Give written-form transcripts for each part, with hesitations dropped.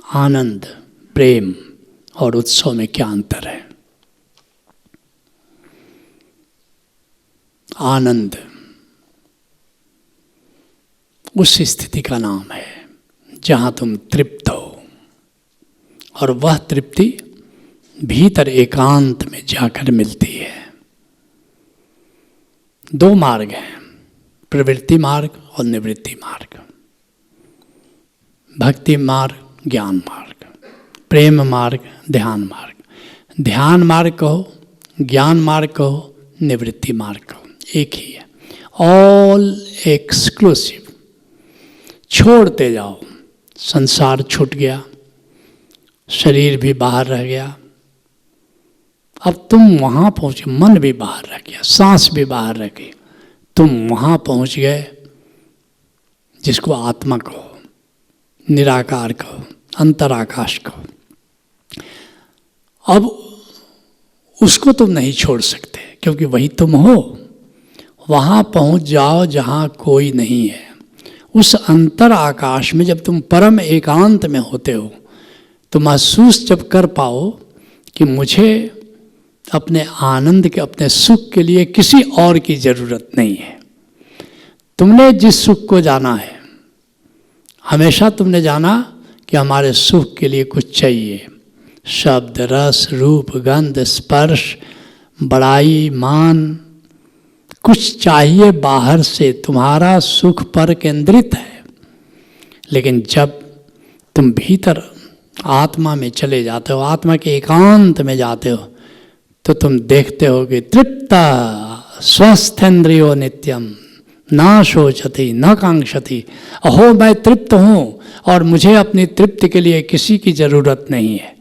आनंद, प्रेम और उत्सव में क्या अंतर है? आनंद उस स्थिति का नाम है जहाँ तुम तृप्त हो, और वह तृप्ति भीतर एकांत में जाकर मिलती है। दो मार्ग हैं, प्रवृत्ति मार्ग और निवृत्ति मार्ग, भक्ति मार्ग, ज्ञान मार्ग, प्रेम मार्ग, ध्यान मार्ग। ध्यान मार्ग कहो, ज्ञान मार्ग कहो, निवृत्ति मार्ग कहो, एक ही है, ऑल एक्सक्लूसिव। छोड़ते जाओ, संसार छूट गया, शरीर भी बाहर रह गया, अब तुम वहाँ पहुँचे, मन भी बाहर रह गया, सांस भी बाहर रह गई, तुम वहाँ पहुँच गए जिसको आत्मा कहो, निराकार कहो, अंतराकाश कहो। अब उसको तुम नहीं छोड़ सकते क्योंकि वही तुम हो। वहाँ पहुँच जाओ जहाँ कोई नहीं है। उस अंतर आकाश में जब तुम परम एकांत में होते हो तो महसूस जब कर पाओ कि मुझे अपने आनंद के, अपने सुख के लिए किसी और की ज़रूरत नहीं है। तुमने जिस सुख को जाना है, हमेशा तुमने जाना कि हमारे सुख के लिए कुछ चाहिए, शब्द, रस, रूप, गंध, स्पर्श, बड़ाई, मान, कुछ चाहिए बाहर से। तुम्हारा सुख पर केंद्रित है। लेकिन जब तुम भीतर आत्मा में चले जाते हो, आत्मा के एकांत में जाते हो, तो तुम देखते हो कि तृप्ता स्वस्थेन्द्रियो नित्यम ना शोचति न कांक्षति। अहो, मैं तृप्त हूँ और मुझे अपनी तृप्ति के लिए किसी की ज़रूरत नहीं है,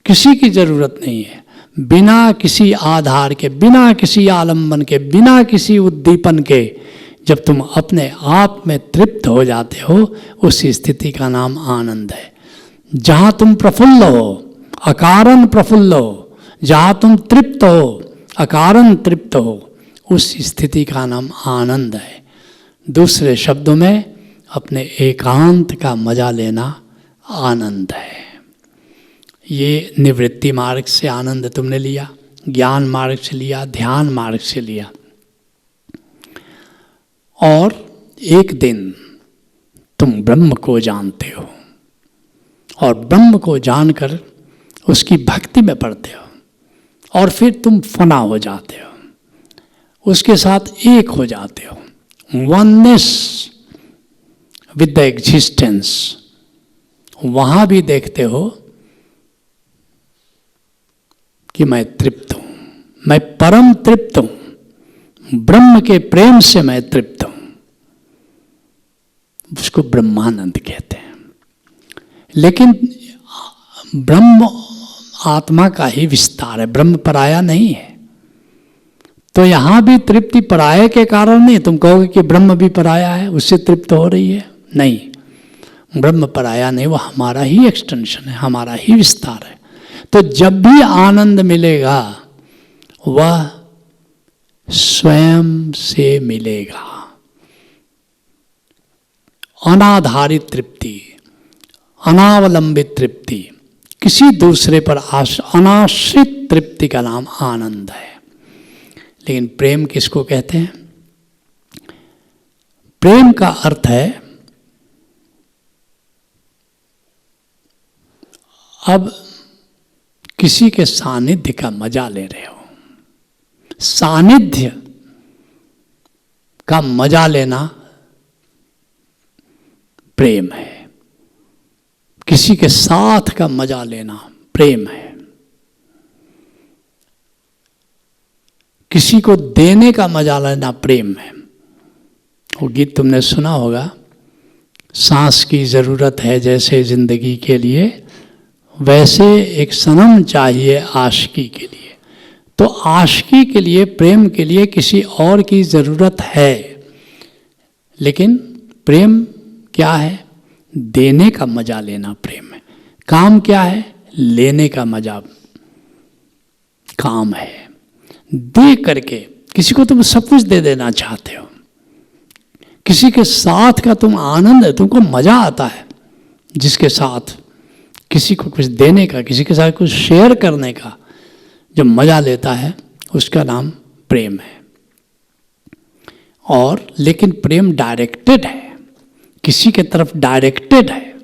किसी की ज़रूरत नहीं है। बिना किसी आधार के, बिना किसी आलंबन के, बिना किसी उद्दीपन के जब तुम अपने आप में तृप्त हो जाते हो, उस स्थिति का नाम आनंद है। जहाँ तुम प्रफुल्ल हो, अकारण प्रफुल्ल हो, जहाँ तुम तृप्त हो, अकारण तृप्त हो, उस स्थिति का नाम आनंद है। दूसरे शब्दों में अपने एकांत का मजा लेना आनंद है। ये निवृत्ति मार्ग से आनंद तुमने लिया, ज्ञान मार्ग से लिया, ध्यान मार्ग से लिया, और एक दिन तुम ब्रह्म को जानते हो और ब्रह्म को जानकर उसकी भक्ति में पड़ते हो और फिर तुम फना हो जाते हो, उसके साथ एक हो जाते हो, वननेस विद द एग्जिस्टेंस। वहाँ भी देखते हो कि मैं तृप्त हूँ, मैं परम तृप्त हूँ, ब्रह्म के प्रेम से मैं तृप्त हूँ। उसको ब्रह्मानंद कहते हैं। लेकिन ब्रह्म आत्मा का ही विस्तार है, ब्रह्म पराया नहीं है। तो यहाँ भी तृप्ति पराये के कारण नहीं। तुम कहोगे कि ब्रह्म भी पराया है, उससे तृप्त हो रही है, नहीं, ब्रह्म पराया नहीं, वो हमारा ही एक्सटेंशन है, हमारा ही विस्तार है। तो जब भी आनंद मिलेगा वह स्वयं से मिलेगा। अनाधारित तृप्ति, अनावलंबित तृप्ति, किसी दूसरे पर अनाश्रित तृप्ति का नाम आनंद है। लेकिन प्रेम किसको कहते हैं? प्रेम का अर्थ है अब किसी के सानिध्य का मजा ले रहे हो। सानिध्य का मजा लेना प्रेम है। किसी के साथ का मजा लेना प्रेम है। किसी को देने का मजा लेना प्रेम है। वो गीत तुमने सुना होगा, सांस की ज़रूरत है जैसे ज़िंदगी के लिए, वैसे एक सनम चाहिए आशिकी के लिए। तो आशिकी के लिए, प्रेम के लिए किसी और की ज़रूरत है। लेकिन प्रेम क्या है? देने का मजा लेना प्रेम है। काम क्या है? लेने का मजा काम है। दे करके किसी को तुम सब कुछ दे देना चाहते हो। किसी के साथ का तुम आनंद है, तुमको मजा आता है जिसके साथ किसी को कुछ देने का, किसी के साथ कुछ शेयर करने का जो मजा लेता है उसका नाम प्रेम है। और लेकिन प्रेम डायरेक्टेड है, किसी के तरफ डायरेक्टेड है।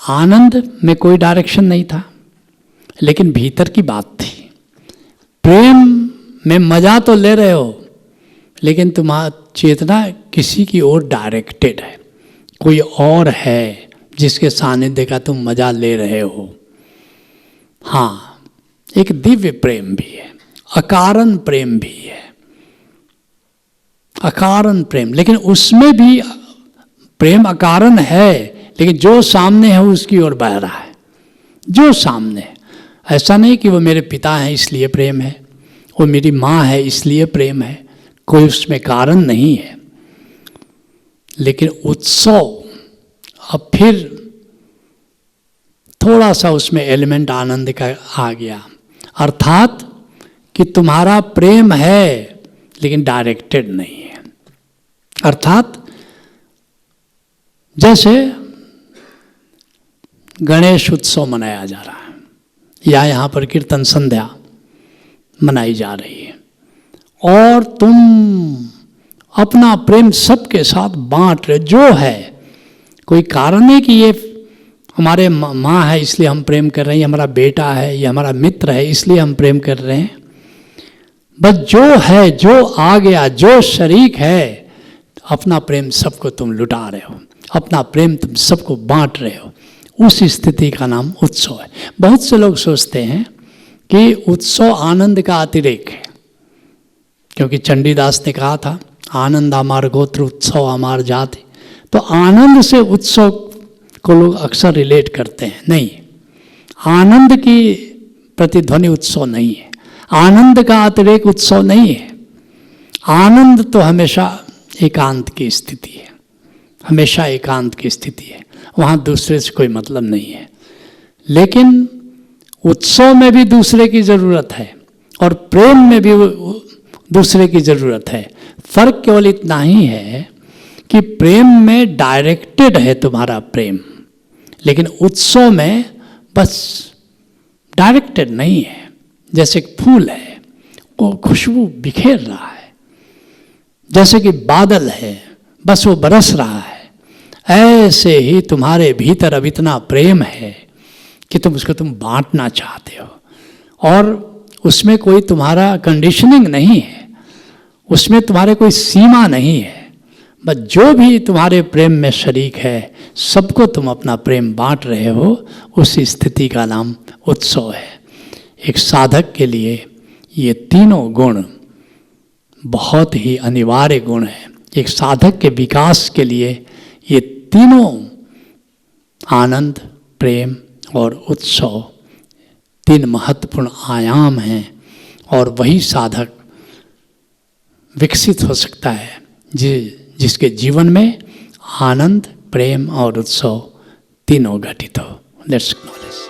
आनंद में कोई डायरेक्शन नहीं था, लेकिन भीतर की बात थी। प्रेम में मजा तो ले रहे हो, लेकिन तुम्हारा चेतना किसी की ओर डायरेक्टेड है, कोई और है जिसके सानिध्य का तुम मजा ले रहे हो। हाँ, एक दिव्य प्रेम भी है, अकारण प्रेम भी है, अकारण प्रेम। लेकिन उसमें भी प्रेम अकारण है, लेकिन जो सामने है उसकी ओर बह रहा है। जो सामने, ऐसा नहीं कि वो मेरे पिता हैं इसलिए प्रेम है, वो मेरी माँ है इसलिए प्रेम है, कोई उसमें कारण नहीं है। लेकिन उत्सव, अब फिर थोड़ा सा उसमें एलिमेंट आनंद का आ गया, अर्थात कि तुम्हारा प्रेम है लेकिन डायरेक्टेड नहीं है। अर्थात जैसे गणेश उत्सव मनाया जा रहा है, या यहाँ पर कीर्तन संध्या मनाई जा रही है, और तुम अपना प्रेम सबके साथ बांट रहे, जो है, कोई कारण नहीं कि ये हमारे माँ है इसलिए हम प्रेम कर रहे हैं, ये हमारा बेटा है, ये हमारा मित्र है इसलिए हम प्रेम कर रहे हैं। बस जो है, जो आ गया, जो शरीक है, अपना प्रेम सबको तुम लुटा रहे हो, अपना प्रेम तुम सबको बांट रहे हो। उस स्थिति का नाम उत्सव है। बहुत से लोग सोचते हैं कि उत्सव आनंद का अतिरेक है, क्योंकि चंडीदास ने कहा था, आनंद हमार गोत्र उत्सव हमार जाति। तो आनंद से उत्सव को लोग अक्सर रिलेट करते हैं। नहीं, आनंद की प्रतिध्वनि उत्सव नहीं है, आनंद का अतिरेक उत्सव नहीं है। आनंद तो हमेशा एकांत की स्थिति है, हमेशा एकांत की स्थिति है, वहाँ दूसरे से कोई मतलब नहीं है। लेकिन उत्सव में भी दूसरे की ज़रूरत है और प्रेम में भी दूसरे की ज़रूरत है। फर्क केवल इतना ही है कि प्रेम में डायरेक्टेड है तुम्हारा प्रेम, लेकिन उत्सव में बस डायरेक्टेड नहीं है। जैसे एक फूल है, वो खुशबू बिखेर रहा है, जैसे कि बादल है, बस वो बरस रहा है। ऐसे ही तुम्हारे भीतर अब इतना प्रेम है कि तुम उसको बांटना चाहते हो, और उसमें कोई तुम्हारा कंडीशनिंग नहीं है, उसमें तुम्हारे कोई सीमा नहीं है। बस जो भी तुम्हारे प्रेम में शरीक है, सबको तुम अपना प्रेम बांट रहे हो। उस स्थिति का नाम उत्सव है। एक साधक के लिए ये तीनों गुण बहुत ही अनिवार्य गुण है। एक साधक के विकास के लिए ये तीनों, आनंद, प्रेम और उत्सव, तीन महत्वपूर्ण आयाम हैं, और वही साधक विकसित हो सकता है जिसके जीवन में आनंद, प्रेम और उत्सव तीनों घटित हो। Let's acknowledge.